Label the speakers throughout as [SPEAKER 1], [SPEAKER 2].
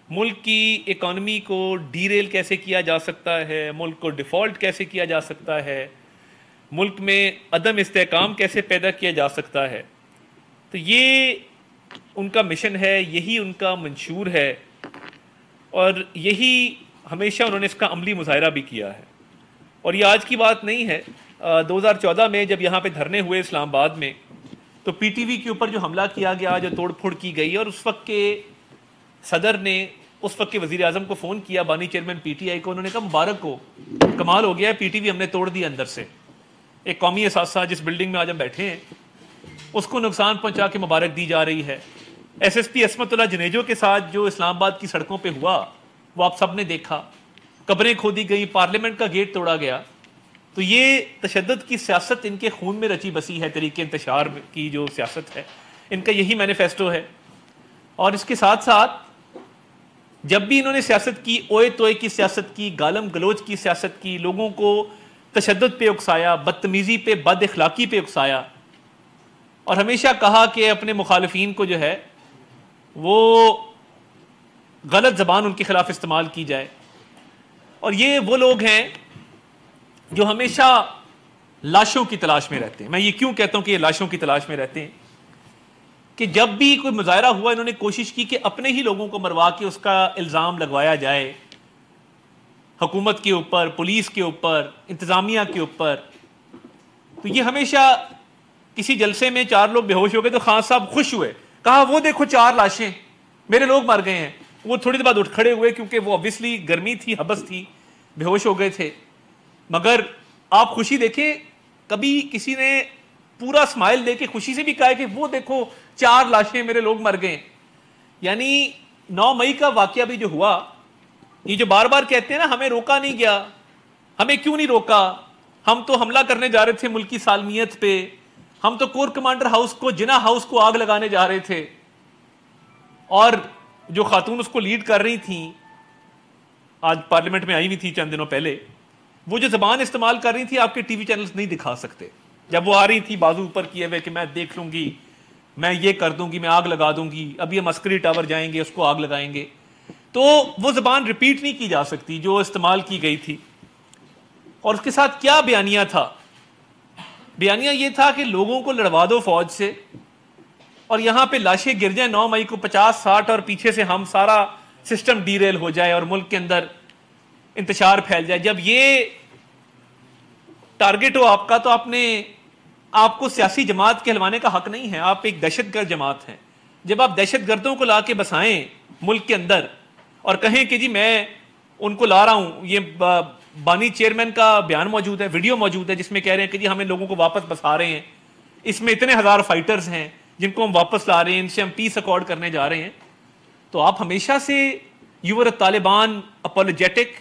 [SPEAKER 1] ملک کی اکانومی کو D rail کیسے کیا جا سکتا ہے، ملک کو ڈیفالٹ کیسے کیا جا سکتا ہے، ملک میں عدم استحکام کیسے پیدا کیا جا سکتا ہے. تو یہ ان کا مشن ہے، یہی ان کا منشور ہے، اور یہی ہمیشہ انہوں نے اس کا عملی مظاہرہ بھی کیا ہے. اور یہ آج کی بات نہیں ہے. 2014 میں جب یہاں پہ دھرنے ہوئے اسلام آباد میں، تو پی ٹی وی کے اوپر جو حملہ کیا گیا، جو توڑ پھوڑ کی گئی، اور اس وقت کے صدر نے اس وقت کے وزیر اعظم کو فون کیا، بانی چیئرمین پی ٹی آئی کو، انہوں نے کہا مبارک ہو، کمال ہو گیا ہے، پی ٹی وی ہم نے توڑ دیا اندر سے. ایک قومی اثاثہ جس بلڈنگ میں آج ہم بیٹھے ہیں اس کو نقصان پہنچا کے مبارک دی جا رہی ہے. ایس ایس پی عصمت اللہ جنیجو کے ساتھ جو اسلام آباد کی سڑکوں پہ ہوا وہ آپ سب نے دیکھا، قبریں کھودی گئی، پارلیمنٹ کا گیٹ توڑا گیا. تو یہ تشدد کی سیاست ان کے خون میں رچی بسی ہے، طریقے انتشار کی جو سیاست ہے ان کا یہی مینیفیسٹو ہے. اور اس کے ساتھ ساتھ جب بھی انہوں نے سیاست کی، اوئے توئے کی سیاست کی، گالم گلوچ کی سیاست کی، لوگوں کو تشدد پہ اکسایا، بدتمیزی پہ، بد اخلاقی پہ اکسایا، اور ہمیشہ کہا کہ اپنے مخالفین کو جو ہے وہ غلط زبان ان کے خلاف استعمال کی جائے. اور یہ وہ لوگ ہیں جو ہمیشہ لاشوں کی تلاش میں رہتے ہیں. میں یہ کیوں کہتا ہوں کہ یہ لاشوں کی تلاش میں رہتے ہیں؟ کہ جب بھی کوئی مظاہرہ ہوا انہوں نے کوشش کی کہ اپنے ہی لوگوں کو مروا کے اس کا الزام لگوایا جائے حکومت کے اوپر، پولیس کے اوپر، انتظامیہ کے اوپر. تو یہ ہمیشہ کسی جلسے میں 4 لوگ بے ہوش ہو گئے تو خان صاحب خوش ہوئے، کہا وہ دیکھو 4 لاشیں، میرے لوگ مر گئے ہیں. وہ تھوڑی دیر بعد اٹھ کھڑے ہوئے کیونکہ وہ obviously گرمی تھی، حبس تھی، بے ہوش ہو گئے تھے. مگر آپ خوشی دیکھیں، کبھی کسی نے پورا اسمائل دے کے خوشی سے بھی کہا کہ وہ دیکھو 4 لاشیں، میرے لوگ مر گئے. یعنی 9 مئی کا واقعہ بھی جو ہوا، یہ جو بار بار کہتے ہیں نا ہمیں روکا نہیں گیا، ہمیں کیوں نہیں روکا، ہم تو حملہ کرنے جا رہے تھے ملکی سالمیت پہ، ہم تو کور کمانڈر ہاؤس کو، جناح ہاؤس کو آگ لگانے جا رہے تھے. اور جو خاتون اس کو لیڈ کر رہی تھیں، آج پارلیمنٹ میں آئی ہوئی تھی چند دنوں پہلے، وہ جو زبان استعمال کر رہی تھی آپ کے ٹی وی چینلز نہیں دکھا سکتے. جب وہ آ رہی تھی بازو اوپر کیے ہوئے کہ میں دیکھ لوں گی، میں یہ کر دوں گی، میں آگ لگا دوں گی، اب یہ عسکری ٹاور جائیں گے اس کو آگ لگائیں گے، تو وہ زبان ریپیٹ نہیں کی جا سکتی جو استعمال کی گئی تھی. اور اس کے ساتھ کیا بیانیہ تھا؟ بیانیہ یہ تھا کہ لوگوں کو لڑوا دو فوج سے، اور یہاں پہ لاشیں گر جائیں 9 مئی کو 50-60، اور پیچھے سے ہم سارا سسٹم ڈی ریل ہو جائے اور ملک کے اندر انتشار پھیل جائے. جب یہ ٹارگٹ ہو آپ کا تو آپ کو سیاسی جماعت کہلوانے کا حق نہیں ہے، آپ ایک دہشت گرد جماعت ہیں. جب آپ دہشت گردوں کو لا کے بسائیں ملک کے اندر اور کہیں کہ جی میں ان کو لا رہا ہوں، یہ بانی چیئرمین کا بیان موجود ہے، ویڈیو موجود ہے جس میں کہہ رہے ہیں کہ جی ہمیں لوگوں کو واپس بسا رہے ہیں، اس میں اتنے 1000 فائٹرز ہیں جن کو ہم واپس لا رہے ہیں، ان سے ہم پیس اکارڈ کرنے جا رہے ہیں. تو آپ ہمیشہ سے you were Taliban apologetic,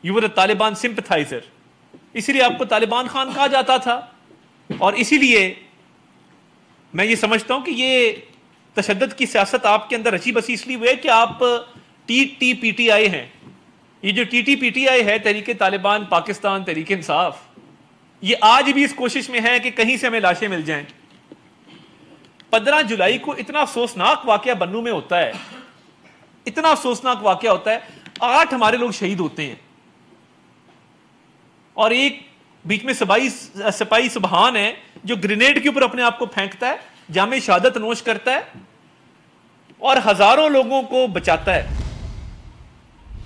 [SPEAKER 1] you were Taliban sympathiser, اسی لیے آپ کو طالبان خان کہا جاتا تھا. اور اسی لیے میں یہ سمجھتا ہوں کہ یہ تشدد کی سیاست آپ کے اندر رچی بسی اس لیے ہوئی ہے کہ آپ ٹی پی ٹی آئی ہیں. یہ جو ٹی پی ٹی آئی ہے، تحریک طالبان پاکستان تحریک انصاف، یہ آج بھی اس کوشش میں ہے کہ کہیں سے ہمیں لاشیں مل جائیں. 15 جولائی کو اتنا افسوسناک واقعہ بنوں میں ہوتا ہے، اتنا افسوسناک واقعہ ہوتا ہے، 8 ہمارے لوگ شہید ہوتے ہیں، اور ایک بیچ میں سپاہی سبحان ہے جو گرینیڈ کے اوپر اپنے آپ کو پھینکتا ہے، جامع شہادت نوش کرتا ہے اور ہزاروں لوگوں کو بچاتا ہے.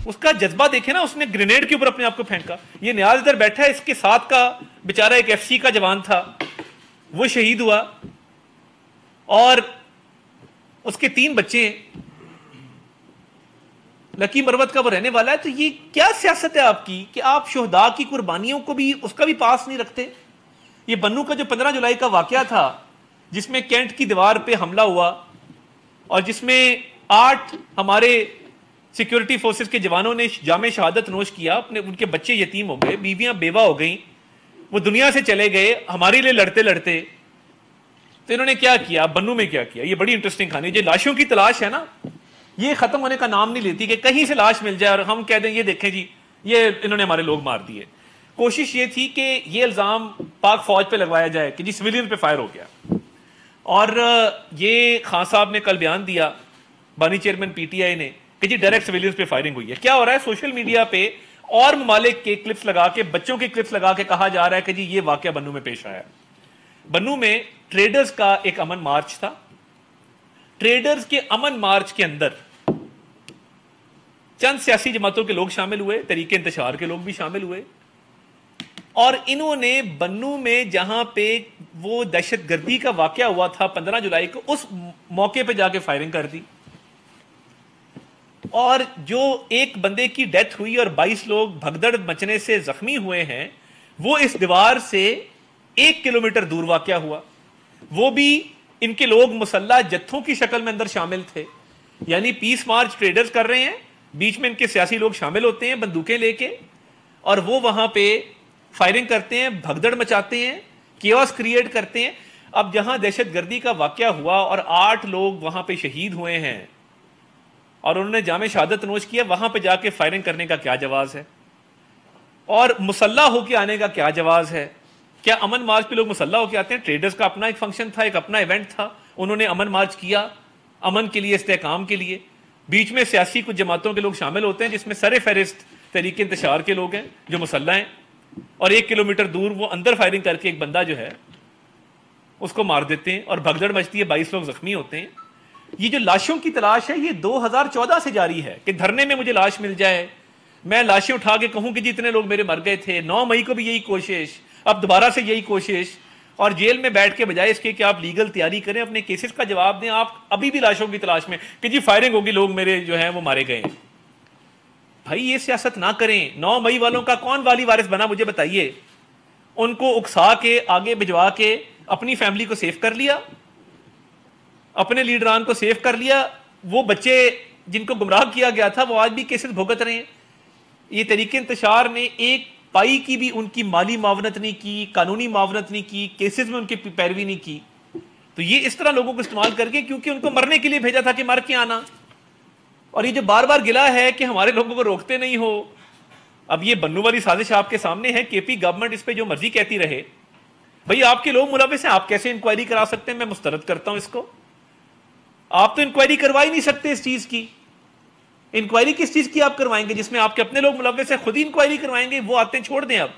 [SPEAKER 1] اس کا جذبہ دیکھیں نا، اس نے گرینیڈ کے اوپر اپنے آپ کو پھینکا. یہ نیاز ادھر بیٹھا ہے، اس کے ساتھ کا بیچارہ ایک ایف سی کا جوان تھا، وہ شہید ہوا، اور اس کے 3 بچے ہیں، لکی مروت کا وہ رہنے والا ہے. تو یہ کیا سیاست ہے آپ کی کہ آپ شہداء کی قربانیوں کو بھی اس کا بھی پاس نہیں رکھتے؟ یہ بنوں کا جو 15 جولائی کا واقعہ تھا جس میں کینٹ کی دیوار پہ حملہ ہوا اور جس میں 8 ہمارے سیکیورٹی فورسز کے جوانوں نے جامع شہادت نوش کیا، ان کے بچے یتیم ہو گئے، بیویاں بیوہ ہو گئیں، وہ دنیا سے چلے گئے ہمارے لیے لڑتے لڑتے. تو انہوں نے کیا کیا بنوں میں؟ کیا کیا؟ یہ بڑی انٹرسٹنگ کہانی ہے. جو لاشوں کی تلاش ہے نا، یہ ختم ہونے کا نام نہیں لیتی کہ کہیں سے لاش مل جائے اور ہم کہہ دیں یہ دیکھیں جی یہ انہوں نے ہمارے لوگ مار دیے. کوشش یہ تھی کہ یہ الزام پاک فوج پہ لگوایا جائے کہ جی سویلین پہ فائر ہو گیا. اور یہ خان صاحب نے کل بیان دیا، بانی چیئرمین پی ٹی آئی نے، کہ جی ڈائریکٹ سویلینس پہ فائرنگ ہوئی ہے. کیا ہو رہا ہے سوشل میڈیا پہ اور ممالک کے کلپس لگا کے, بچوں کے کلپس لگا کے کہا جا رہا ہے کہ جی یہ واقعہ بنو میں پیش آیا. بنو میں ٹریڈرز کا ایک امن مارچ تھا. ٹریڈرز کے امن مارچ کے اندر چند سیاسی جماعتوں کے لوگ شامل ہوئے, تحریک انتشار کے لوگ بھی شامل ہوئے, اور انہوں نے بنو میں جہاں پہ وہ دہشت گردی کا واقعہ ہوا تھا 15 جولائی کو, اس موقع پہ جا کے فائرنگ کر دی. اور جو ایک بندے کی ڈیتھ ہوئی اور 22 لوگ بھگدڑ مچنے سے زخمی ہوئے ہیں, وہ اس دیوار سے 1 کلومیٹر دور واقعہ ہوا. وہ بھی ان کے لوگ مسلح جتھوں کی شکل میں اندر شامل تھے, یعنی پیس مارچ ٹریڈرز کر رہے ہیں, بیچ میں ان کے سیاسی لوگ شامل ہوتے ہیں بندوقیں لے کے, اور وہ وہاں پہ فائرنگ کرتے ہیں, بھگدڑ مچاتے ہیں, کیوس کریٹ کرتے ہیں. اب جہاں دہشت گردی کا واقعہ ہوا اور 8 لوگ وہاں پہ شہید ہوئے ہیں اور انہوں نے جام شہادت نوش کیا, وہاں پہ جا کے فائرنگ کرنے کا کیا جواز ہے, اور مسلح ہو کے آنے کا کیا جواز ہے؟ کیا امن مارچ پہ لوگ مسلح ہو کے آتے ہیں؟ ٹریڈرز کا اپنا ایک فنکشن تھا, ایک اپنا ایونٹ تھا, انہوں نے امن مارچ کیا امن کے لیے, استحکام کے لیے. بیچ میں سیاسی کچھ جماعتوں کے لوگ شامل ہوتے ہیں جس میں سر فہرست تحریک انتشار کے لوگ ہیں جو مسلح ہیں, اور 1 کلومیٹر دور وہ اندر فائرنگ کر کے ایک بندہ جو ہے اس کو مار دیتے ہیں اور بھگدڑ مچتی ہے, 22 لوگ زخمی ہوتے ہیں. یہ جو لاشوں کی تلاش ہے یہ 2014 سے جاری ہے کہ دھرنے میں مجھے لاش مل جائے, میں لاشیں اٹھا کے کہوں کہ جی اتنے لوگ میرے مر گئے تھے. 9 مئی کو بھی یہی کوشش, اب دوبارہ سے یہی کوشش, اور جیل میں بیٹھ کے بجائے اس کے کہ آپ لیگل تیاری کریں, اپنے کیسز کا جواب دیں, آپ ابھی بھی لاشوں کی تلاش میں کہ جی فائرنگ ہوگی, لوگ میرے جو ہیں وہ مارے گئے ہیں. بھائی یہ سیاست نہ کریں. 9 مئی والوں کا کون والی وارث بنا مجھے بتائیے؟ ان کو اکسا کے آگے بھجوا کے اپنی فیملی کو سیف کر لیا, اپنے لیڈران کو سیف کر لیا. وہ بچے جن کو گمراہ کیا گیا تھا وہ آج بھی کیسز بھگت رہے ہیں. یہ تحریک انتشار نے ایک پائی کی بھی ان کی مالی معاونت نہیں کی, قانونی معاونت نہیں کی, کیسز میں ان کی پیروی نہیں کی. تو یہ اس طرح لوگوں کو استعمال کر کے, کیونکہ ان کو مرنے کے لیے بھیجا تھا کہ مر کے آنا. اور یہ جو بار بار گلا ہے کہ ہمارے لوگوں کو روکتے نہیں ہو, اب یہ بنو والی سازش آپ کے سامنے ہے. کے پی گورنمنٹ اس پہ جو مرضی کہتی رہے, بھئی آپ کے لوگ ملوث ہیں, آپ کیسے انکوائری کرا سکتے ہیں؟ میں مسترد کرتا ہوں اس کو. آپ تو انکوائری کروا ہی نہیں سکتے اس چیز کی. انکوائری کس چیز کی آپ کروائیں گے جس میں آپ کے اپنے لوگ ملوث ہیں؟ خود ہی انکوائری کروائیں گے, وہ آتے ہیں چھوڑ دیں اب.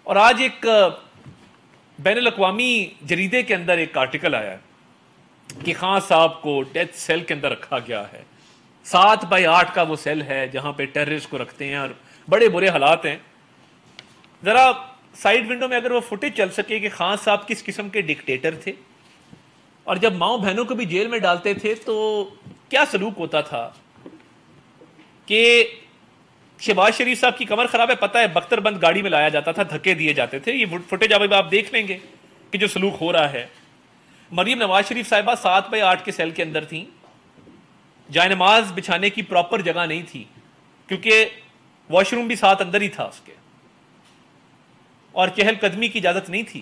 [SPEAKER 1] اور آج ایک بین الاقوامی جریدے کے اندر ایک آرٹیکل آیا کہ خان صاحب کو ڈیتھ سیل کے اندر رکھا گیا ہے. 7/8 کا وہ سیل ہے جہاں پہ ٹیررسٹ کو رکھتے ہیں, اور بڑے برے حالات ہیں. ذرا سائیڈ ونڈو میں اگر وہ فوٹیج چل سکے کہ خان صاحب کس قسم کے ڈکٹیٹر تھے, اور جب ماؤں بہنوں کو بھی جیل میں ڈالتے تھے تو کیا سلوک ہوتا تھا. کہ شہباز شریف صاحب کی کمر خراب ہے, پتہ ہے, بختر بند گاڑی میں لایا جاتا تھا, دھکے دیے جاتے تھے. یہ فوٹیج آپ دیکھ لیں گے کہ جو سلوک ہو رہا ہے. مریم نواز شریف صاحبہ 7/8 کے سیل کے اندر تھیں, جائے نماز بچھانے کی پراپر جگہ نہیں تھی کیونکہ واش روم بھی ساتھ اندر ہی تھا اس کے, اور چہل قدمی کی اجازت نہیں تھی.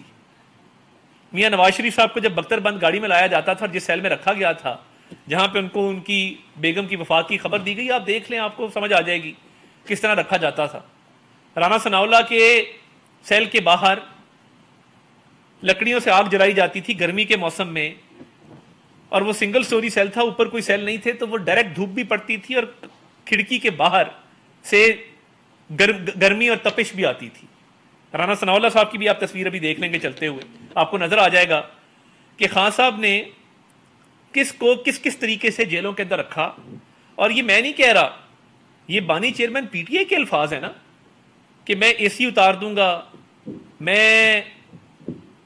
[SPEAKER 1] میاں نواز شریف صاحب کو جب بختر بند گاڑی میں لایا جاتا تھا, جس سیل میں رکھا گیا تھا, جہاں پہ ان کو ان کی بیگم کی وفات کی خبر دی گئی, آپ دیکھ لیں, آپ کو سمجھ آ جائے گی کس طرح رکھا جاتا تھا. رانا ثناء اللہ کے سیل کے باہر لکڑیوں سے آگ جلائی جاتی تھی گرمی کے موسم میں, اور وہ سنگل سٹوری سیل تھا, اوپر کوئی سیل نہیں تھے, تو وہ ڈائریکٹ دھوپ بھی پڑتی تھی اور کھڑکی کے باہر سے گرمی اور تپش بھی آتی تھی. رانا ثناء اللہ صاحب کی بھی آپ تصویر ابھی دیکھ لیں گے چلتے ہوئے, آپ کو نظر آ جائے گا کہ خان صاحب نے کس کو کس طریقے سے جیلوں کے اندر رکھا. اور یہ میں نہیں کہہ رہا, یہ بانی چیئرمین پی ٹی آئی کے الفاظ ہیں نا, کہ میں اے سی اتار دوں گا, میں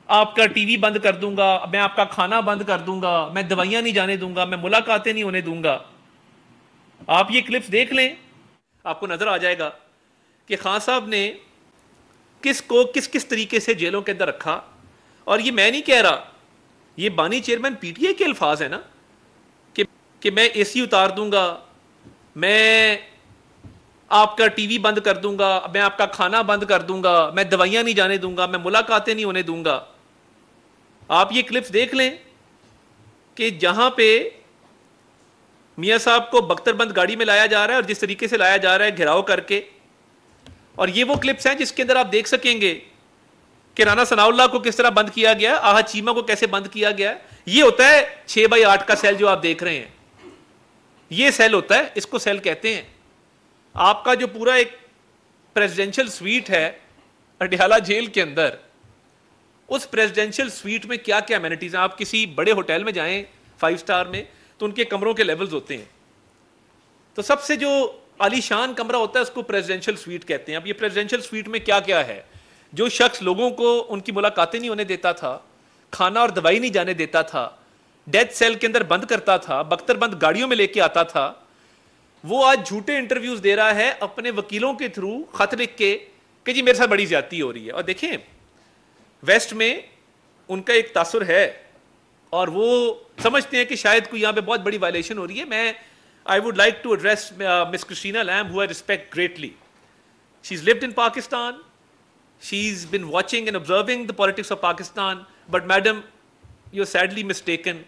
[SPEAKER 1] آپ کا ٹی وی بند کر دوں گا, میں آپ کا کھانا بند کر دوں گا, میں دوائیاں نہیں جانے دوں گا, میں ملاقاتیں نہیں ہونے دوں گا. آپ یہ کلپس دیکھ لیں, آپ کو نظر آ جائے گا کہ خان صاحب نے کس کو کس طریقے سے جیلوں کے اندر رکھا. اور یہ میں نہیں کہہ رہا, یہ بانی چیئرمین پی ٹی آئی کے الفاظ ہیں نا, کہ میں اے سی اتار دوں گا, میں آپ کا ٹی وی بند کر دوں گا, میں آپ کا کھانا بند کر دوں گا, میں دوائیاں نہیں جانے دوں گا, میں ملاقاتیں نہیں ہونے دوں گا. آپ یہ کلپس دیکھ لیں کہ جہاں پہ میاں صاحب کو بختر بند گاڑی میں لایا جا رہا ہے, اور جس طریقے سے لایا جا رہا ہے گھیراؤ کر کے. اور یہ وہ کلپس ہیں جس کے اندر آپ دیکھ سکیں گے کہ رانا ثناء اللہ کو کس طرح بند کیا گیا, آہا چیمہ کو کیسے بند کیا گیا. یہ ہوتا ہے 6/8 کا سیل جو آپ دیکھ رہے ہیں. یہ سیل ہوتا ہے, اس کو سیل کہتے ہیں. آپ کا جو پورا ایک پریزیڈینشل سویٹ ہے اڈیالہ جیل کے اندر, اس پریزیڈینشل سویٹ میں کیا کیا امینٹیز ہیں. آپ کسی بڑے ہوٹل میں جائیں 5 اسٹار میں, تو ان کے کمروں کے لیولز ہوتے ہیں. تو سب سے جو عالی شان کمرہ ہوتا ہے اس کو پریزیڈینشل سویٹ کہتے ہیں. اب یہ پریزیڈینشل سویٹ میں کیا کیا ہے؟ جو شخص لوگوں کو ان کی ملاقاتیں نہیں ہونے دیتا تھا, کھانا اور دوائی نہیں جانے دیتا تھا, ڈیتھ سیل کے اندر بند کرتا تھا, بختر بند گاڑیوں میں لے کے آتا تھا, وہ آج جھوٹے انٹرویوز دے رہا ہے اپنے وکیلوں کے تھرو خط لکھ کے کہ جی میرے ساتھ بڑی زیادتی ہو رہی ہے. اور دیکھیں ویسٹ میں ان کا ایک تاثر ہے اور وہ سمجھتے ہیں کہ شاید کوئی یہاں پہ بہت بڑی وائلیشن ہو رہی ہے. میں I would like to address Miss Christina Lamb, who I respect greatly. She's lived in Pakistan. She's been watching and observing the politics of Pakistan. But madam, you're sadly mistaken.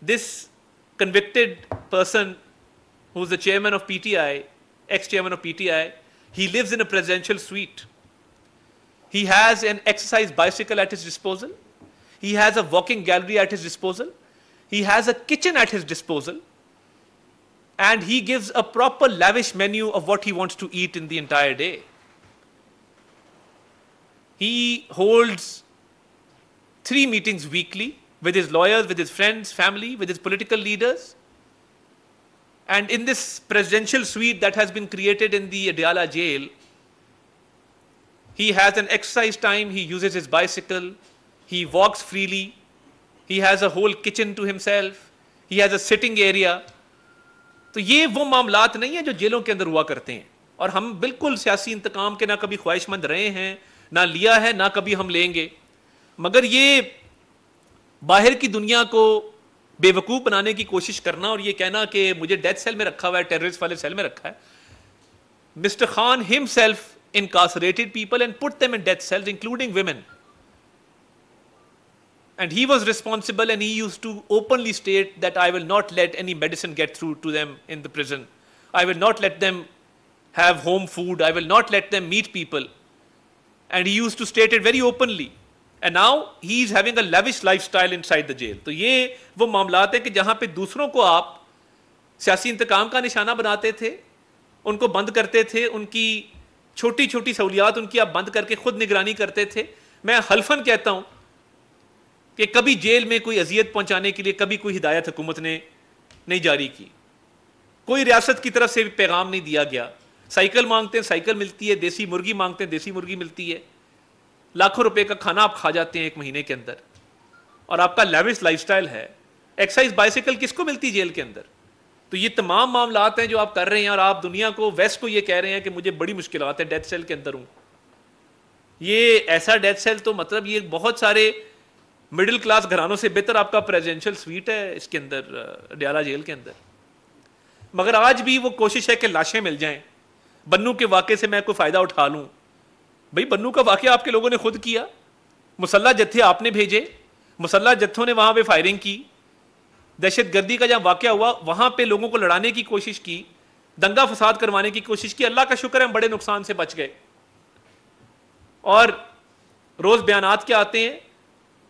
[SPEAKER 1] This convicted person who's the chairman of PTI, ex-chairman of PTI, he lives in a presidential suite. He has an exercise bicycle at his disposal. He has a walking gallery at his disposal. He has a kitchen at his disposal. And he gives a proper lavish menu of what he wants to eat in the entire day. He holds 3 meetings weekly with his lawyers, with his friends, family, with his political leaders. And in this presidential suite that has been created in the Adyala jail, he has an exercise time, he uses his bicycle, he walks freely, he has a whole kitchen to himself, he has a sitting area. تو یہ وہ معاملات نہیں ہیں جو جیلوں کے اندر ہوا کرتے ہیں. اور ہم بالکل سیاسی انتقام کے نہ کبھی خواہش مند رہے ہیں, نہ لیا ہے, نہ کبھی ہم لیں گے. مگر یہ باہر کی دنیا کو بے وقوف بنانے کی کوشش کرنا اور یہ کہنا کہ مجھے ڈیتھ سیل میں رکھا ہوا ہے, ٹیررسٹ والے سیل میں رکھا ہے. Mister Khan himself incarcerated people and put them in death cells, including women. And he was responsible, and he used to openly state that I will not let any medicine get through to them in the prison. I will not let them have home food. I will not let them meet people. And he used to state it very openly. And now he is having a lavish lifestyle inside the jail. تو یہ وہ معاملات ہیں کہ جہاں پہ دوسروں کو آپ سیاسی انتقام کا نشانہ بناتے تھے, ان کو بند کرتے تھے, ان کی چھوٹی چھوٹی سہولیات ان کی آپ بند کر کے خود نگرانی کرتے تھے. میں حلفاً کہتا ہوں کہ کبھی جیل میں کوئی اذیت پہنچانے کے لیے کبھی کوئی ہدایت حکومت نے نہیں جاری کی, کوئی ریاست کی طرف سے بھی پیغام نہیں دیا گیا. سائیکل مانگتے ہیں سائیکل ملتی ہے, دیسی مرغی مانگتے ہیں دیسی مرغی ملتی ہے, لاکھوں روپے کا کھانا آپ کھا جاتے ہیں 1 مہینے کے اندر, اور آپ کا لیوش لائف سٹائل ہے. ایکسرسائز بائیسیکل کس کو ملتی جیل کے اندر؟ تو یہ تمام معاملات ہیں جو آپ کر رہے ہیں, اور آپ دنیا کو, ویسٹ کو یہ کہہ رہے ہیں کہ مجھے بڑی مشکلات ہیں, ڈیتھ سیل کے اندر ہوں. یہ ایسا ڈیتھ سیل تو مطلب یہ بہت سارے مڈل کلاس گھرانوں سے بہتر آپ کا پریزیڈینشل سویٹ ہے اس کے اندر, اڈیالہ جیل کے اندر. مگر آج بھی وہ کوشش ہے کہ لاشیں مل جائیں, بنو کے واقعے سے میں کوئی فائدہ اٹھا لوں. بھئی بنو کا واقعہ آپ کے لوگوں نے خود کیا, مسلح جتھے آپ نے بھیجے, مسلح جتھوں نے وہاں پہ فائرنگ کی, دہشت گردی کا جہاں واقعہ ہوا وہاں پہ لوگوں کو لڑانے کی کوشش کی, دنگا فساد کروانے کی کوشش کی. اللہ کا شکر ہے ہم بڑے نقصان سے بچ گئے. اور روز بیانات کیا آتے ہیں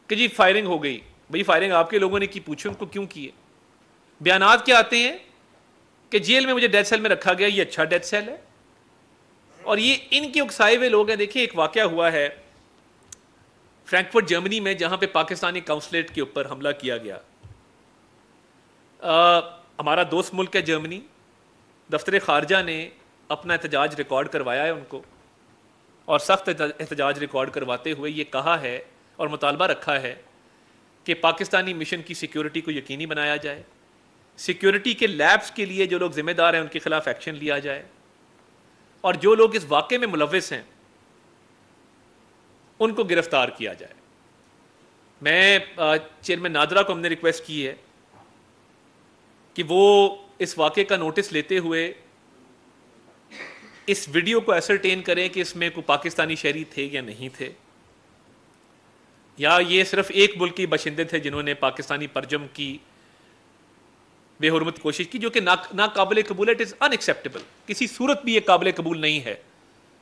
[SPEAKER 1] کہ جی فائرنگ ہو گئی. بھئی فائرنگ آپ کے لوگوں نے کی, پوچھیں ان کو کیوں کی ہے. بیانات کیا آتے ہیں کہ جیل میں مجھے ڈیتھ سیل میں رکھا گیا, یہ اچھا ڈیتھ سیل ہے. اور یہ ان کے اکسائے ہوئے لوگ ہیں. دیکھیں ایک واقعہ ہوا ہے فرینکفرٹ جرمنی میں, جہاں پہ پاکستانی قونصلیٹ کے اوپر حملہ کیا گیا. ہمارا دوست ملک ہے جرمنی, دفتر خارجہ نے اپنا احتجاج ریکارڈ کروایا ہے ان کو, اور سخت احتجاج ریکارڈ کرواتے ہوئے یہ کہا ہے اور مطالبہ رکھا ہے کہ پاکستانی مشن کی سیکیورٹی کو یقینی بنایا جائے, سیکیورٹی کے لیبس کے لیے جو لوگ ذمہ دار ہیں ان کے خلاف ایکشن لیا جائے, اور جو لوگ اس واقعے میں ملوث ہیں ان کو گرفتار کیا جائے. میں چیئرمین نادرا کو ہم نے ریکویسٹ کی ہے کہ وہ اس واقعے کا نوٹس لیتے ہوئے اس ویڈیو کو ایسرٹین کریں کہ اس میں کوئی پاکستانی شہری تھے یا نہیں تھے, یا یہ صرف ایک ملک کے باشندے تھے جنہوں نے پاکستانی پرچم کی بے حرمت کوشش کی, جو کہ ناقابل قبول ہے. اٹ از ان ایکسیپٹیبل, کسی صورت بھی یہ قابل قبول نہیں ہے.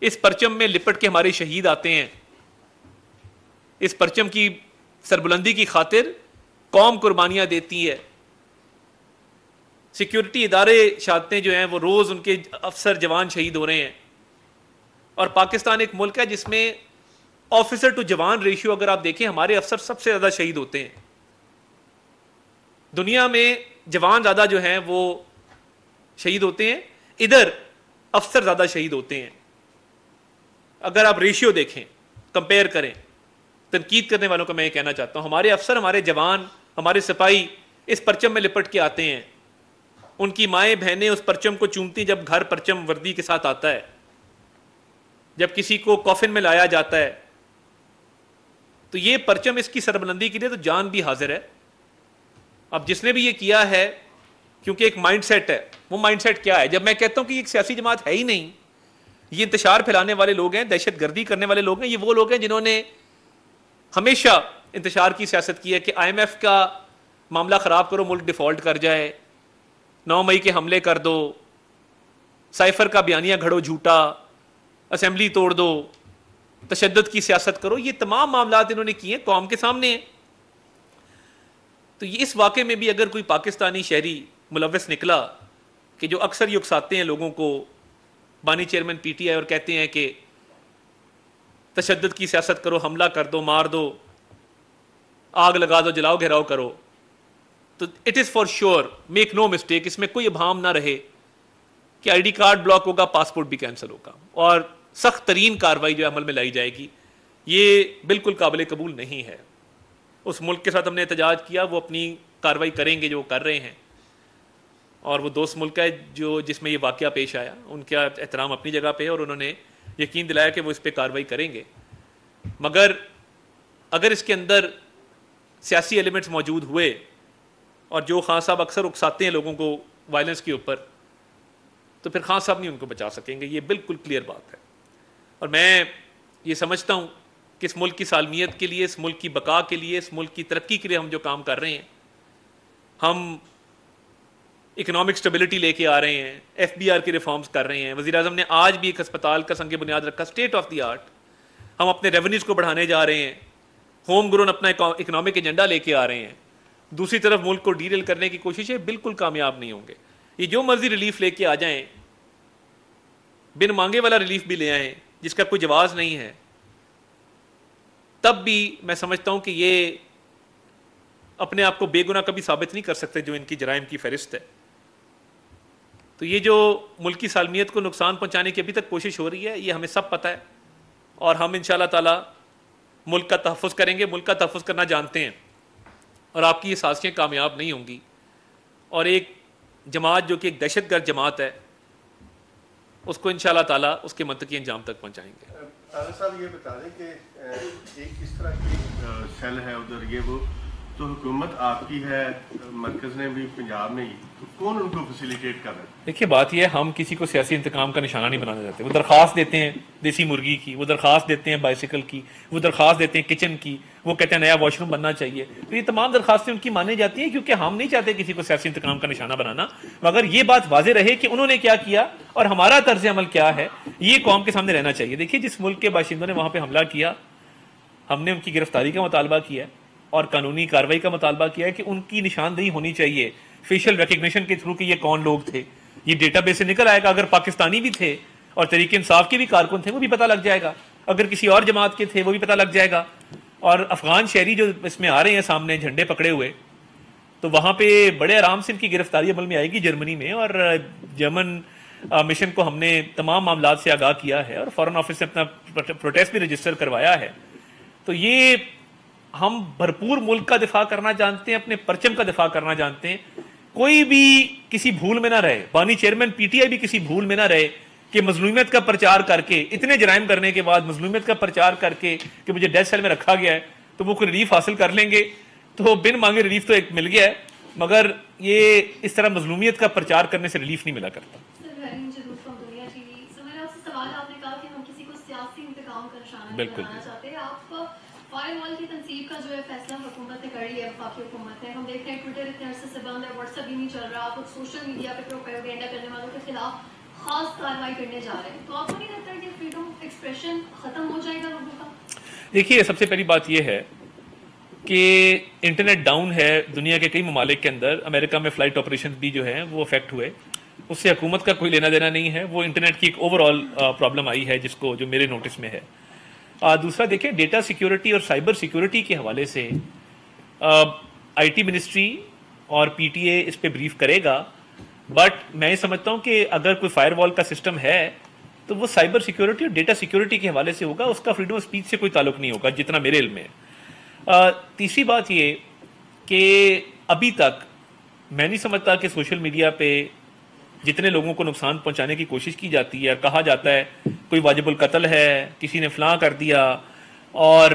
[SPEAKER 1] اس پرچم میں لپٹ کے ہمارے شہید آتے ہیں, اس پرچم کی سربلندی کی خاطر قوم قربانیاں دیتی ہے. سیکیورٹی ادارے شادتیں جو ہیں وہ روز ان کے افسر جوان شہید ہو رہے ہیں. اور پاکستان ایک ملک ہے جس میں آفیسر ٹو جوان ریشیو اگر آپ دیکھیں ہمارے افسر سب سے زیادہ شہید ہوتے ہیں. دنیا میں جوان زیادہ جو ہیں وہ شہید ہوتے ہیں, ادھر افسر زیادہ شہید ہوتے ہیں. اگر آپ ریشیو دیکھیں, کمپیئر کریں. تنقید کرنے والوں کو میں یہ کہنا چاہتا ہوں, ہمارے افسر, ہمارے جوان, ہمارے سپاہی اس پرچم میں لپٹ کے آتے ہیں. ان کی مائیں بہنیں اس پرچم کو چومتی جب گھر پرچم وردی کے ساتھ آتا ہے. جب کسی کو کافن میں لایا جاتا ہے تو یہ پرچم, اس کی سربلندی کے لیے تو جان بھی حاضر ہے. اب جس نے بھی یہ کیا ہے, کیونکہ ایک مائنڈ سیٹ ہے, وہ مائنڈ سیٹ کیا ہے؟ جب میں کہتا ہوں کہ یہ ایک سیاسی جماعت ہے ہی نہیں, یہ انتشار پھیلانے والے لوگ ہیں, دہشت گردی کرنے والے لوگ ہیں, یہ وہ لوگ ہیں جنہوں نے ہمیشہ انتشار کی سیاست کی ہے کہ آئی ایم ایف کا معاملہ خراب کرو, ملک ڈیفالٹ کر جائے, 9 مئی کے حملے کر دو, سائفر کا بیانیہ گھڑو جھوٹا, اسمبلی توڑ دو, تشدد کی سیاست کرو. یہ تمام معاملات انہوں نے کیے ہیں, قوم کے سامنے ہیں. تو یہ اس واقعے میں بھی اگر کوئی پاکستانی شہری ملوث نکلا کہ جو اکثر یہ اکساتے ہیں لوگوں کو, بانی چیئرمین پی ٹی آئی, اور کہتے ہیں کہ تشدد کی سیاست کرو, حملہ کر دو, مار دو, آگ لگا دو, جلاؤ گھیراؤ کرو, تو it is for sure, make no mistake, اس میں کوئی ابہام نہ رہے کہ آئی ڈی کارڈ بلاک ہوگا, پاسپورٹ بھی کینسل ہوگا, اور سخت ترین کارروائی جو عمل میں لائی جائے گی. یہ بالکل قابل قبول نہیں ہے. اس ملک کے ساتھ ہم نے احتجاج کیا, وہ اپنی کارروائی کریں گے جو وہ کر رہے ہیں, اور وہ دوست ملک ہے جو جس میں یہ واقعہ پیش آیا, ان کا احترام اپنی جگہ پہ ہے, اور انہوں نے یقین دلایا کہ وہ اس پہ کارروائی کریں گے. مگر اگر اس کے اندر سیاسی ایلیمنٹس موجود ہوئے, اور جو خان صاحب اکثر اکساتے ہیں لوگوں کو وائلنس کے اوپر, تو پھر خان صاحب نہیں ان کو بچا سکیں گے. یہ بالکل کلیئر بات ہے. اور میں یہ سمجھتا ہوں کہ اس ملک کی سالمیت کے لیے, اس ملک کی بقا کے لیے, اس ملک کی ترقی کے لیے ہم جو کام کر رہے ہیں, ہم اکنامک سٹیبلٹی لے کے آ رہے ہیں, ایف بی آر کی ریفارمز کر رہے ہیں. وزیر اعظم نے آج بھی ایک ہسپتال کا سنگ بنیاد رکھا, اسٹیٹ آف دی آرٹ. ہم اپنے ریونیوز کو بڑھانے جا رہے ہیں, ہوم گرون اپنا اکنامک ایجنڈا لے کے آ رہے ہیں. دوسری طرف ملک کو ڈی ریل کرنے کی کوششیں بالکل کامیاب نہیں ہوں گے. یہ جو مرضی ریلیف لے کے آ جائیں, بن مانگے والا ریلیف بھی لے آئیں جس کا کوئی جواز نہیں ہے, تب بھی میں سمجھتا ہوں کہ یہ اپنے آپ کو بے گناہ کبھی ثابت نہیں کر سکتے جو ان کی جرائم کی فہرست ہے. تو یہ جو ملک کی سالمیت کو نقصان پہنچانے کی ابھی تک کوشش ہو رہی ہے, یہ ہمیں سب پتہ ہے, اور ہم انشاءاللہ تعالی ملک کا تحفظ کریں گے. ملک کا تحفظ کرنا جانتے ہیں, اور آپ کی یہ سازشیں کامیاب نہیں ہوں گی. اور ایک جماعت جو کہ ایک دہشت گرد جماعت ہے, اس کو انشاءاللہ تعالیٰ اس کے منطقی انجام تک پہنچائیں گے.
[SPEAKER 2] عالم صاحب یہ بتا دیں کہ ایک کس طرح کی سیل ہے ادھر, یہ وہ تو حکومت آپ کی ہے, مرکز نے بھی, پنجاب میں ہی, تو کون ان کو فیسیلیٹیٹ کر رہا ہے؟
[SPEAKER 1] دیکھیے بات یہ ہے, ہم کسی کو سیاسی انتقام کا نشانہ نہیں بنانا چاہتے. وہ درخواست دیتے ہیں دیسی مرغی کی, وہ درخواست دیتے ہیں بائسیکل کی, وہ درخواست دیتے ہیں کچن کی, وہ کہتے ہیں نیا واش روم بننا چاہیے. تو یہ تمام درخواستیں ان کی مانی جاتی ہیں, کیونکہ ہم نہیں چاہتے کسی کو سیاسی انتقام کا نشانہ بنانا. مگر یہ بات واضح رہے کہ انہوں نے کیا کیا اور ہمارا طرز عمل کیا ہے, یہ قوم کے سامنے رہنا چاہیے. دیکھیے جس ملک کے باشندوں نے وہاں پہ حملہ کیا, ہم نے ان کی گرفتاری کا مطالبہ کیا اور قانونی کارروائی کا مطالبہ کیا ہے کہ ان کی نشاندہی ہونی چاہیے فیشل ریکگنیشن کے تھرو کہ یہ کون لوگ تھے. یہ ڈیٹا بیس سے نکل آئے گا. اگر پاکستانی بھی تھے اور تحریک انصاف کے بھی کارکن تھے وہ بھی پتہ لگ جائے گا, اگر کسی اور جماعت کے تھے وہ بھی پتہ لگ جائے گا. اور افغان شہری جو اس میں آ رہے ہیں سامنے جھنڈے پکڑے ہوئے, تو وہاں پہ بڑے آرام سے ان کی گرفتاری عمل میں آئے گی جرمنی میں. اور جرمن مشن کو ہم نے تمام معاملات سے آگاہ کیا ہے, اور فارن آفس نے اپنا پروٹیسٹ بھی رجسٹر کروایا ہے. تو یہ ہم بھرپور ملک کا دفاع کرنا جانتے ہیں, اپنے پرچم کا دفاع کرنا جانتے ہیں. کوئی بھی کسی بھول میں نہ رہے, بانی چیئرمین پی ٹی آئی بھی کسی بھول میں نہ رہے کہ مظلومیت کا پرچار کر کے, اتنے جرائم کرنے کے بعد مظلومیت کا پرچار کر کے کہ مجھے ڈیتھ سیل میں رکھا گیا ہے تو وہ کوئی ریلیف حاصل کر لیں گے. تو بن مانگے ریلیف تو ایک مل گیا ہے, مگر یہ اس طرح مظلومیت کا پرچار کرنے سے ریلیف نہیں ملا کرتا. بالکل
[SPEAKER 3] فائر وال کی تنصیب کا جو ہے فیصلہ حکومت نے کر لیا ہے, وفاقی حکومت نے. ہم دیکھ رہے ہیں ٹویٹر اتنے عرصے سے بند ہے, واٹس ایپ بھی نہیں چل رہا, آپ سوشل میڈیا پہ پروپیگنڈا کرنے والوں کے خلاف خاص کارروائی کرنے جا رہے ہیں. تو آپ کو نہیں لگتا ہے کہ فریڈم آف ایکسپریشن ختم ہو جائے گا لوگوں کا؟
[SPEAKER 1] دیکھیے سب سے پہلی بات یہ ہے کہ انٹرنیٹ ڈاؤن ہے دنیا کے کئی ممالک کے اندر. امریکہ میں فلائٹ آپریشن بھی جو ہیں وہ افیکٹ ہوئے, اس سے حکومت کا کوئی لینا دینا نہیں ہے, وہ انٹرنیٹ کی ایک اوور آل پرابلم آئی ہے جس کو جو میرے نوٹس میں ہے. دوسرا دیکھیں ڈیٹا سیکیورٹی اور سائبر سیکیورٹی کے حوالے سے آئی ٹی منسٹری اور پی ٹی اے اس پہ بریف کرے گا, بٹ میں یہ سمجھتا ہوں کہ اگر کوئی فائر وال کا سسٹم ہے تو وہ سائبر سیکیورٹی اور ڈیٹا سیکیورٹی کے حوالے سے ہوگا, اس کا فریڈم آف اسپیچ سے کوئی تعلق نہیں ہوگا جتنا میرے علم میں. تیسری بات یہ کہ ابھی تک میں نہیں سمجھتا کہ سوشل میڈیا پہ جتنے لوگوں کو نقصان پہنچانے کی کوشش کی جاتی ہے, کہا جاتا ہے کوئی واجب القتل ہے, کسی نے فلاں کر دیا, اور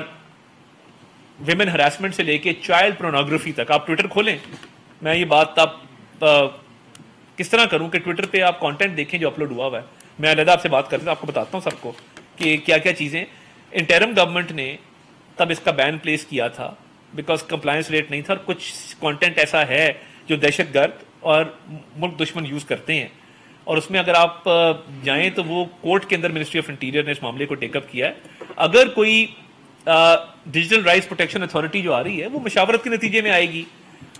[SPEAKER 1] ویمن ہراسمنٹ سے لے کے چائلڈ پورنوگرافی تک. آپ ٹویٹر کھولیں, میں یہ بات آپ کس طرح کروں کہ ٹویٹر پہ آپ کانٹینٹ دیکھیں جو اپلوڈ ہوا ہوا ہے. میں علیحدہ آپ سے بات کرتا ہوں, آپ کو بتاتا ہوں سب کو کہ کیا کیا چیزیں. انٹرم گورنمنٹ نے تب اس کا بین پلیس کیا تھا بیکاز کمپلائنس ریٹ نہیں تھا, اور کچھ کانٹینٹ ایسا ہے جو دہشت گرد اور ملک دشمن یوز کرتے ہیں, اور اس میں اگر آپ جائیں تو وہ کورٹ کے اندر منسٹری آف انٹیریئر نے اس معاملے کو ٹیک اپ کیا ہے. اگر کوئی ڈیجیٹل رائٹس پروٹیکشن اتھارٹی جو آ رہی ہے وہ مشاورت کے نتیجے میں آئے گی,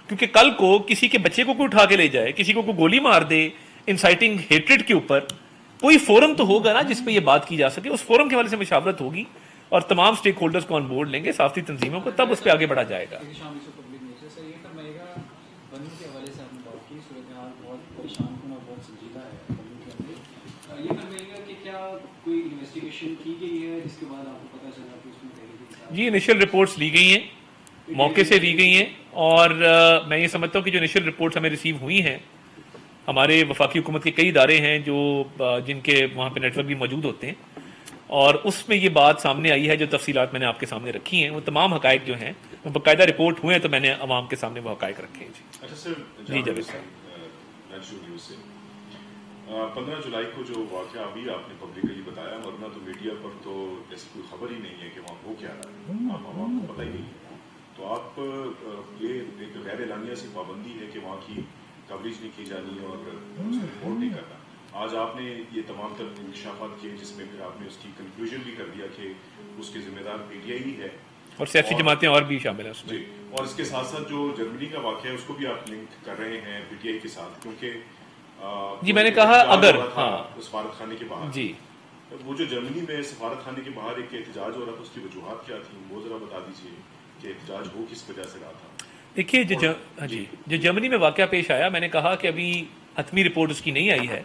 [SPEAKER 1] کیونکہ کل کو کسی کے بچے کو کوئی اٹھا کے لے جائے, کسی کو کوئی گولی مار دے انسائٹنگ ہیٹریڈ کے اوپر, کوئی فورم تو ہوگا نا جس پہ یہ بات کی جا سکے. اس فورم کے حوالے سے مشاورت ہوگی اور تمام اسٹیک ہولڈرز کو آن بورڈ لیں گے, ساتھی تنظیموں کو, تب اس پہ آگے بڑھا جائے گا. جی انیشل رپورٹس لی گئی ہیں, موقع سے لی گئی ہیں, اور میں یہ سمجھتا ہوں کہ جو انیشل رپورٹس ہمیں ریسیو ہوئی ہیں, ہمارے وفاقی حکومت کے کئی ادارے ہیں جو جن کے وہاں پہ نیٹ ورک بھی موجود ہوتے ہیں, اور اس میں یہ بات سامنے آئی ہے, جو تفصیلات میں نے آپ کے سامنے رکھی ہیں, وہ تمام حقائق جو ہیں وہ باقاعدہ رپورٹ ہوئے ہیں, تو میں نے عوام کے سامنے وہ حقائق رکھے ہیں. جی جاوید صاحب,
[SPEAKER 4] 15 جولائی کو جو واقعہ ابھی آپ نے پبلکلی بتایا, ورنہ تو میڈیا پر تو ایسی کوئی خبر ہی نہیں ہے کہ وہاں ہو کیا رہا ہے, عوام کو پتہ ہی نہیں ہے. تو آپ یہ ایک غیر اعلانیہ سی پابندی ہے کہ وہاں کی کوریج نہیں کی جانی اور اس کو رپورٹ نہیں کرنا. آج آپ نے یہ تمام تر انکشافات کیے جس میں پھر آپ نے اس کی کنکلوژن بھی کر دیا کہ اس کے ذمہ دار پی ٹی آئی ہی ہے,
[SPEAKER 1] اور سیاسی جماعتیں اور بھی شامل ہیں اس میں.
[SPEAKER 4] جی, اور اس کے ساتھ ساتھ جو جرمنی کا واقعہ ہے اس کو بھی آپ لنک کر رہے ہیں پی ٹی آئی کے ساتھ, کیونکہ
[SPEAKER 1] جی میں نے کہا اگر
[SPEAKER 4] سفارت خانے کے باہر,
[SPEAKER 1] جی
[SPEAKER 4] وہ جو جرمنی میں سفارت خانے کے باہر ایک احتجاج ہو رہا تھا, اس کی وجوہات کیا تھیں وہ ذرا بتا دیجیے کہ احتجاج ہو کس وجہ سے رہا تھا.
[SPEAKER 1] دیکھیے جو جرمنی میں واقعہ پیش آیا, میں نے کہا کہ ابھی حتمی رپورٹ اس کی نہیں آئی ہے,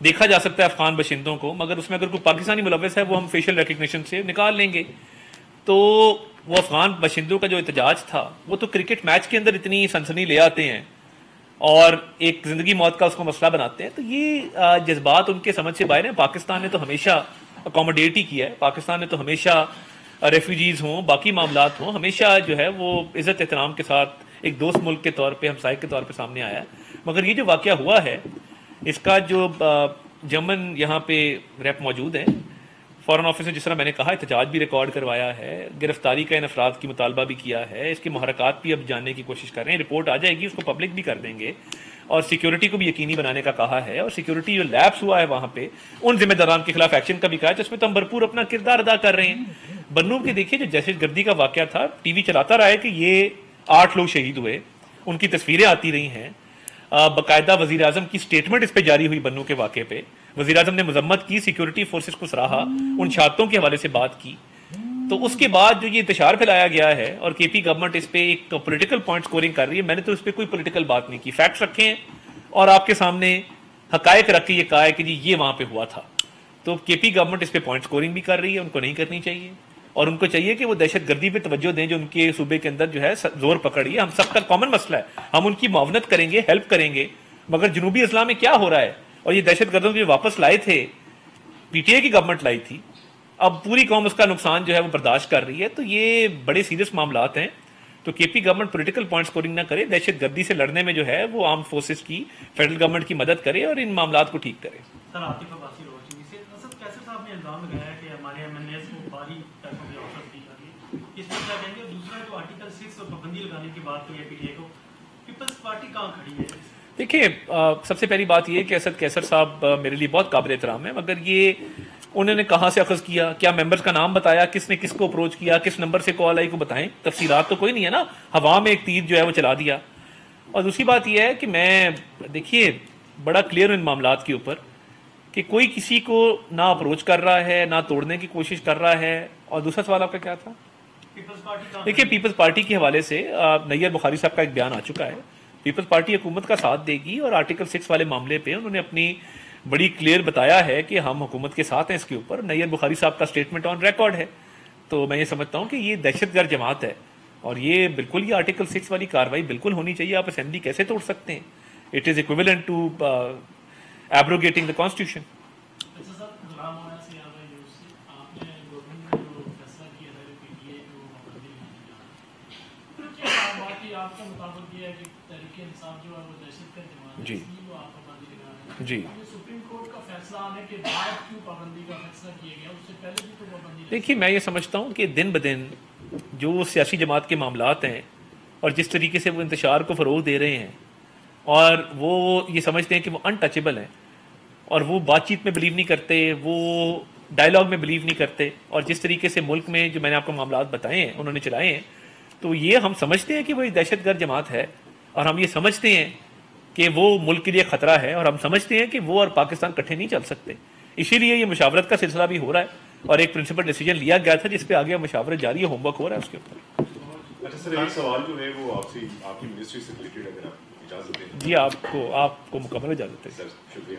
[SPEAKER 1] دیکھا جا سکتا ہے افغان باشندوں کو, مگر اس میں اگر کوئی پاکستانی ملوث ہے وہ ہم فیشل ریکگنیشن سے نکال لیں گے. تو وہ افغان باشندوں کا جو احتجاج تھا وہ تو کرکٹ میچ کے اندر اتنی سنسنی لے آتے ہیں اور ایک زندگی موت کا اس کو مسئلہ بناتے ہیں, تو یہ جذبات ان کے سمجھ سے باہر ہیں. پاکستان نے تو ہمیشہ اکوموڈیٹ ہی کیا ہے, پاکستان نے تو ہمیشہ ریفیوجیز ہوں باقی معاملات ہوں ہمیشہ جو ہے وہ عزت احترام کے ساتھ ایک دوست ملک کے طور پہ, ہمسائے کے طور پہ سامنے آیا ہے. مگر یہ جو واقعہ ہوا ہے اس کا جو جرمن یہاں پہ ریپ موجود ہیں, فارن آفس نے جس طرح میں نے کہا احتجاج بھی ریکارڈ کروایا ہے, گرفتاری کا ان افراد کی مطالبہ بھی کیا ہے, اس کے محرکات بھی اب جاننے کی کوشش کر رہے ہیں, رپورٹ آ جائے گی اس کو پبلک بھی کر دیں گے, اور سیکیورٹی کو بھی یقینی بنانے کا کہا ہے, اور سیکیورٹی جو لیپس ہوا ہے وہاں پہ ان ذمہ داران کے خلاف ایکشن کا بھی کہا ہے, جس میں تو ہم بھرپور اپنا کردار ادا کر رہے ہیں. بنو کے دیکھیے جو دہشت گردی کا واقعہ تھا, ٹی وی چلاتا رہا ہے کہ یہ 8 لوگ شہید ہوئے, ان کی تصویریں آتی رہی ہیں, باقاعدہ وزیر اعظم کی سٹیٹمنٹ اس پہ جاری ہوئی بنو کے واقعے پہ, وزیر اعظم نے مذمت کی, سیکیورٹی فورسز کو سراہا, ان چھاتوں کے حوالے سے بات کی. تو اس کے بعد جو یہ انتشار پھیلایا گیا ہے اور کے پی گورنمنٹ اس پہ ایک پولیٹیکل پوائنٹ سکورنگ کر رہی ہے, میں نے تو اس پہ کوئی پولیٹیکل بات نہیں کی, فیکٹس رکھے ہیں اور آپ کے سامنے حقائق رکھ کے یہ کہا ہے کہ جی یہ وہاں پہ ہوا تھا. تو کے پی گورنمنٹ اس پہ پوائنٹ سکورنگ بھی کر رہی ہے, ان کو نہیں کرنی چاہیے, اور ان کو چاہیے کہ وہ دہشت گردی پہ توجہ دیں جو ان کے صوبے کے اندر جو ہے زور پکڑی ہے. ہم سب کا کامن مسئلہ ہے, ہم ان کی معاونت کریں گے, ہیلپ کریں گے, مگر جنوبی اسلام میں کیا ہو رہا ہے, اور یہ دہشت گردوں کو جو واپس لائے تھے پی ٹی اے کی گورنمنٹ لائی تھی, اب پوری قوم اس کا نقصان جو ہے وہ برداشت کر رہی ہے. تو یہ بڑے سیریس معاملات ہیں, تو کے P government political point scoring نہ کرے, دہشت گردی سے لڑنے میں جو ہے وہ آرم فورسز کی فیڈرل گورنمنٹ کی مدد کرے اور ان معاملات کو ٹھیک کرے.
[SPEAKER 5] سر عاطف عباسی روشنی سے اسد کیسر صاحب نے الزام لگایا ہے کہ ہمارے ایم این ایز کو بھاری پیسوں کی آفر دی جا رہی ہے, اس میں کیا کہیں گے؟ دوسرا جو آرٹیکل 6 اور پابندی لگانے کی بات ہوئی ہے پی ٹی اے کو, پیپلز پارٹی کہاں کھڑی ہے؟
[SPEAKER 1] دیکھیے سب سے پہلی بات یہ کہ اسد کیسر صاحب میرے لیے بہت قابل احترام ہے, مگر یہ انہوں نے کہاں سے اخذ کیا, کیا ممبرز کا نام بتایا, کس نے کس کو اپروچ کیا, کس نمبر سے کال آئی, کو بتائیں. تفصیلات تو کوئی نہیں ہے نا, ہوا میں ایک تیر جو ہے وہ چلا دیا. اور دوسری بات یہ ہے کہ میں دیکھیے بڑا کلیئر ہوں ان معاملات کے اوپر کہ کوئی کسی کو نہ اپروچ کر رہا ہے, نہ توڑنے کی کوشش کر رہا ہے. اور دوسرا سوال آپ کا کیا تھا؟ دیکھیے پیپلز پارٹی کے حوالے سے نیئر بخاری صاحب کا ایک بیان آ چکا ہے. پیپلز پارٹی حکومت کا ساتھ دے گی, اور آرٹیکل 6 والے معاملے پہ انہوں نے اپنی بڑی کلیئر بتایا ہے کہ ہم حکومت کے ساتھ ہیں اس کے اوپر. نیئر بخاری صاحب کا سٹیٹمنٹ آن ریکارڈ ہے. تو میں یہ سمجھتا ہوں کہ یہ دہشت گرد جماعت ہے, اور یہ بالکل یہ آرٹیکل 6 والی کاروائی بالکل ہونی چاہیے. آپ اسمبلی کیسے توڑ سکتے ہیں؟ It is equivalent to abrogating the constitution. جی جی دیکھیے میں یہ سمجھتا ہوں کہ دن بدن جو سیاسی جماعت کے معاملات ہیں اور جس طریقے سے وہ انتشار کو فروغ دے رہے ہیں, اور وہ یہ سمجھتے ہیں کہ وہ انٹچیبل ہیں, اور وہ بات چیت میں بلیو نہیں کرتے, وہ ڈائلاگ میں بلیو نہیں کرتے, اور جس طریقے سے ملک میں جو میں نے آپ کو معاملات بتائے ہیں انہوں نے چلائے ہیں, تو یہ ہم سمجھتے ہیں کہ وہ ایک دہشت گرد جماعت ہے, اور ہم یہ سمجھتے ہیں کہ وہ ملک کے لیے خطرہ ہے, اور ہم سمجھتے ہیں کہ وہ اور پاکستان کٹھے نہیں چل سکتے. اسی لیے یہ مشاورت کا سلسلہ بھی ہو رہا ہے, اور ایک پرنسپل ڈیسیجن لیا گیا تھا جس پہ آگے مشاورت جاری ہے, ہوم ورک ہو رہا ہے اس کے اوپر.
[SPEAKER 4] اچھا سر, ایک سوال جو ہے وہ آپ سے, آپ کی منسٹری سے ریلیٹڈ, اگر آپ اجازت دیں.
[SPEAKER 1] جی آپ کو مکمل اجازت ہے
[SPEAKER 4] سر, شکریہ.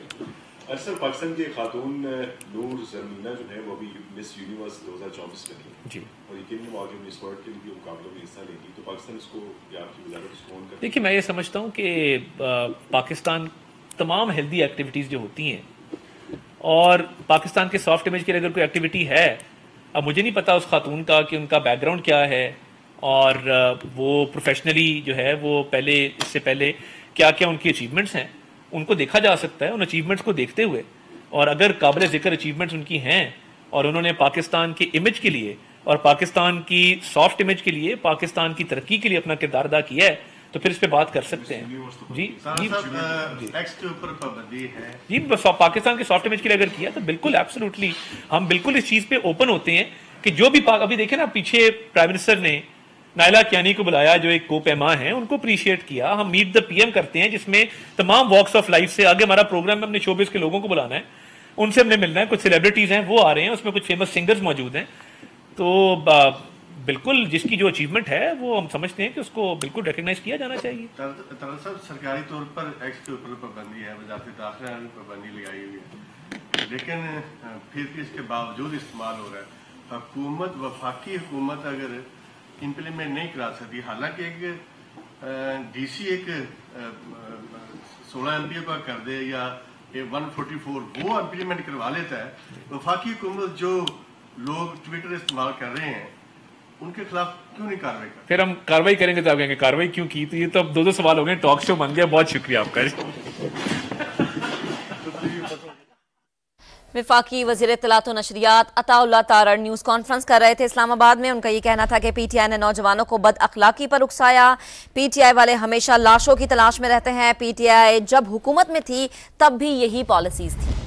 [SPEAKER 4] اچھا سر, پاکستان کی خاتون نور زرمینہ جو ہے وہ ابھی مس یونیورس 2024 بنی ہے جی, اور یقیناً وہ آگے مس ورلڈ کے بھی مقابلوں میں حصہ لے گی, تو پاکستان اس کو یا آپ کی وزارت اس کو آن کرتی ہے؟
[SPEAKER 1] دیکھیے میں یہ سمجھتا ہوں کہ پاکستان تمام ہیلدی ایکٹیویٹیز جو ہوتی ہیں, اور پاکستان کے سافٹ امیج کے لیے اگر کوئی ایکٹیویٹی ہے, اب مجھے نہیں پتا اس خاتون کا کہ ان کا بیک گراؤنڈ کیا ہے, اور وہ پروفیشنلی جو ہے وہ پہلے اس سے پہلے کیا کیا ان کی اچیومنٹس ہیں, ان کو دیکھا جا سکتا ہے. ان اچیومنٹس کو دیکھتے ہوئے, اور اگر قابل ذکر اچیومنٹس ان کی ہیں, اور انہوں نے پاکستان کے امیج کے لیے اور پاکستان کی سافٹ امیج کے لیے, پاکستان کی ترقی کے لیے اپنا کردار ادا کیا ہے, تو پھر اس پہ بات کر سکتے ہیں. جی جی پاکستان کے سافٹ امیج کے لیے اگر کیا تو بالکل ایبسولوٹلی ہم بالکل اس چیز پہ اوپن ہوتے ہیں کہ جو بھی ابھی دیکھیں نا, پیچھے پرائم منسٹر نے نائلہ کیانی کو بلایا جو ایک کو پیما ہیں, ان کو اپریشیٹ کیا. ہم میٹ دا پی ایم کرتے ہیں جس میں تمام واکس آف لائف سے, آگے ہمارا پروگرام میں اپنے شوبز کے لوگوں کو بلانا ہے, ان سے ہم نے ملنا ہے. کچھ سیلیبریٹیز ہیں وہ آ رہے ہیں, اس میں کچھ فیمس سنگرز موجود ہیں. تو بالکل جس کی جو اچیومنٹ ہے وہ ہم سمجھتے ہیں کہ اس کو بالکل ریکگنائز کیا جانا چاہیے.
[SPEAKER 2] صاحب سرکاری طور پر ایکس کے اوپر پابندی ہے, وزارت داخلہ نے پابندی لگائی ہوئی ہے, لیکن پھر بھی اس کے باوجود استعمال ہو رہا ہے. حکومت, وفاقی حکومت اگر امپلیمنٹ نہیں کرا سکتی, حالانکہ ایک ڈی سی ایک 16 MP کا کر دے یا 144 وہ امپلیمنٹ کروا لیتا ہے, وفاقی حکومت جو لوگ ٹویٹر استعمال کر رہے ہیں ان کے خلاف کیوں نہیں کاروائی کرتے؟
[SPEAKER 1] پھر ہم کاروائی کریں گے تو آپ کہیں گے کاروائی کیوں کی. تو یہ تو اب 2 سوال ہو گئے, ٹاک شو بن گیا. بہت شکریہ آپ کا.
[SPEAKER 6] وفاقی وزیر اطلاعات و نشریات عطا اللہ تارڑ نیوز کانفرنس کر رہے تھے اسلام آباد میں. ان کا یہ کہنا تھا کہ پی ٹی آئی نے نوجوانوں کو بد اخلاقی پر اکسایا. پی ٹی آئی والے ہمیشہ لاشوں کی تلاش میں رہتے ہیں. پی ٹی آئی جب حکومت میں تھی تب بھی یہی پالیسیز تھی.